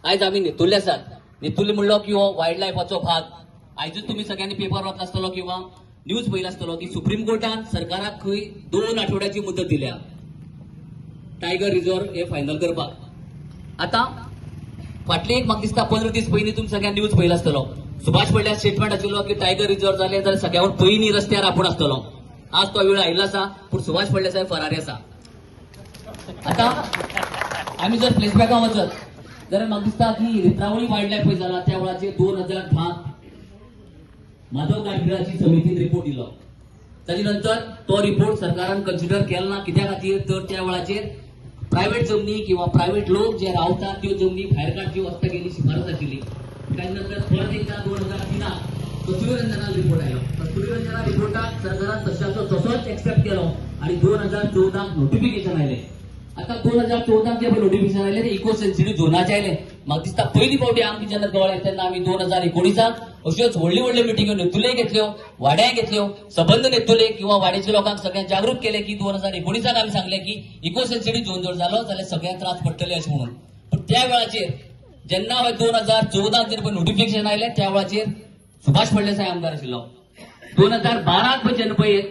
आयज आम्ही नेतुर्ले आसात. नेतुर्ले म्हणलो की हो वायल्ड लायफाचो भाग. आयजूच तुम्ही सगळ्यांनी पेपर वाचला आसतलो किंवा न्यूज पळयला आसतलो की सुप्रीम कोर्टान सरकाराक खंय 2 आठवड्याची मुदत दिल्या टायगर रिझर्व हे फायनल करपाक. आता फाटले एक म्हाका दिसता 15 दीस पयलीं तुम्ही सगळ्यांनी न्यूज पळयला आसतलो. सुभाष पडल्या स्टेटमेंट आशिल्लो की टायगर रिझर्व जाले जाल्यार सगळ्यावर पयलीं रस्त्यार आपूण आसतलो. आज तो वेळ आयिल्लो आसा पूण सुभाष पडल्या साहेब फरारी आसा. आता आम्ही जर फ्लॅशबॅकां वचत जाल्यार म्हाका दिसता की रित्रावळी वायल्ड लायफ पळय जाला त्या वेळाचेर 2010 माधव गाडगिळाची समितीन रिपोर्ट दिलो. ताजे नंतर तो रिपोर्ट सरकारान कन्सिडर केलो ना. कित्या खातीर तर त्या वेळाचेर प्रायव्हेट जमनी किंवा प्रायव्हेट लोक जे रावतात त्यो जमनी भायर काडच्यो वचपाक गेली शिफारस आशिल्ली. ताजे नंतर परत एकदा 2003 कस्तुरी रंजनान रिपोर्ट आयलो. कस्तुरी रंजना रिपोर्टाक सरकारान तशाचो तसोच एक्सेप्ट केलो आणि 2014 नोटिफिकेशन आयले. आता 2014 जे नोटिफिकेशन आयले ते इको सेन्सिटिव्ह झोनाचे आयले. म्हाका दिसता पयली फावटी आमची जेन्ना गवळ तेन्ना आमी 2019 अश्योच व्हडल्यो व्हडल्यो मिटिंग्यो नेतुर्ले घेतल्यो, वाड्यां घेतल्यो, सबंद नेतुर्ले किंवा वाड्याच्या लोकांक सगळ्यांक जागृत केले की 2019 आमी सांगले की इको सेन्सिटिव्ह झोन जर जालो जाल्यार सगळ्यांक त्रास पडटले अशें म्हणून. पण त्या वेळाचेर जेन्ना 2014 जे नोटिफिकेशन आयले त्या वेळाचेर सुभाष फडणवीस साहेब आमदार आशिल्लो. 2012 जेन्ना पळय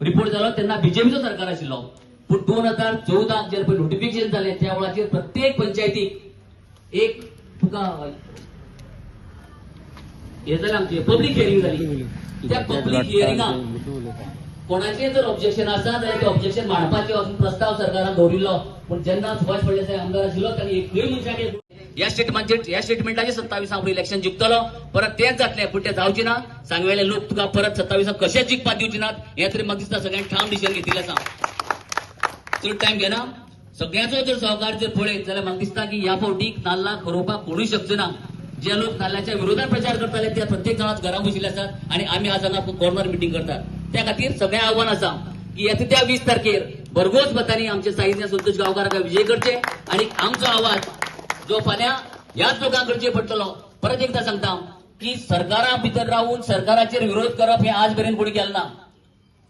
रिपोर्ट जालो तेन्ना बीजेपीचो सरकार आशिल्लो. पण 2014 जे नोटिफिकेशन झाले त्या वेळाचेर प्रत्येक पंचायतीक एक तुका हे जालें आमचे पब्लीक हियरिंग जाली. त्या पब्लीक हियरिंगाक कोणाचें जर ऑब्जेक्शन आसा जाल्यार ते ऑब्जेक्शन मांडपाचें असो प्रस्ताव सरकारान दवरिल्लो. पण जेन्ना सुभाष फडणवीस साहेब आमदार आशिल्लो तांणी एकूय मनशाक ह्या स्टेटमेंटाचेर 27 इलेक्शन जिखतलो परत तेच जातलें. पण ते जावचें ना. सांगवेले लोक तुका परत 27 कशेंच जिखपाक दिवचे नात हे तरी म्हाका दिसता सगळ्यांनी ठाम डिसिजन घेतिल्लें आसा. चड टायम घेना. सगळ्यांचो जर सहकार जर पळयत जाल्यार म्हाका दिसता की ह्या फावटीक नाल्लाक खरोवपाक कोणूय शकचो ना. जे लोक नाल्लाच्या विरोधात प्रचार करताले ते प्रत्येक जणांच घरां बशिल्ले आसात आणि आमी आज हांगा कॉर्नर मिटींग करतात. त्या खातीर सगळें आव्हान आसा की येता 20 तारखेर भरघोस मतांनी आमचे साहित्य संतोष गांवकारांक विजय करचे आणि आमचो आवाज जो फाल्यां ह्याच लोकांक करचे पडटलो. परत एकदा सांगता की सरकारा भितर रावून सरकाराचेर विरोध करप हे आज मेरेन कोणी केलें ना.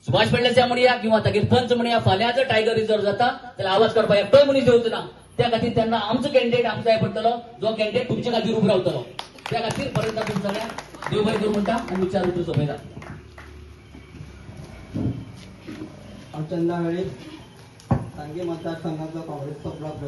सुभाष फडणवीस म्हणया किंवा तागेर पंच म्हणया फाल्यां जर टायगर रिझर्व जाता जाल्यार आवाज करपाक एकटोय मनीस येवचो ना. त्या खातीर तेन्ना आमचो कॅन्डिडेट आमकां जाय पडटलो जो कॅन्डिडेट तुमचे खातीर उबो रावतलो. त्या खातीर परत तुमकां सगळ्यांक देव बरें करूं म्हणटा आनी विचार उतर सोपयता. आमच्या वेळी सांगे मतदारसंघाचा काँग्रेसचा ब्लॉक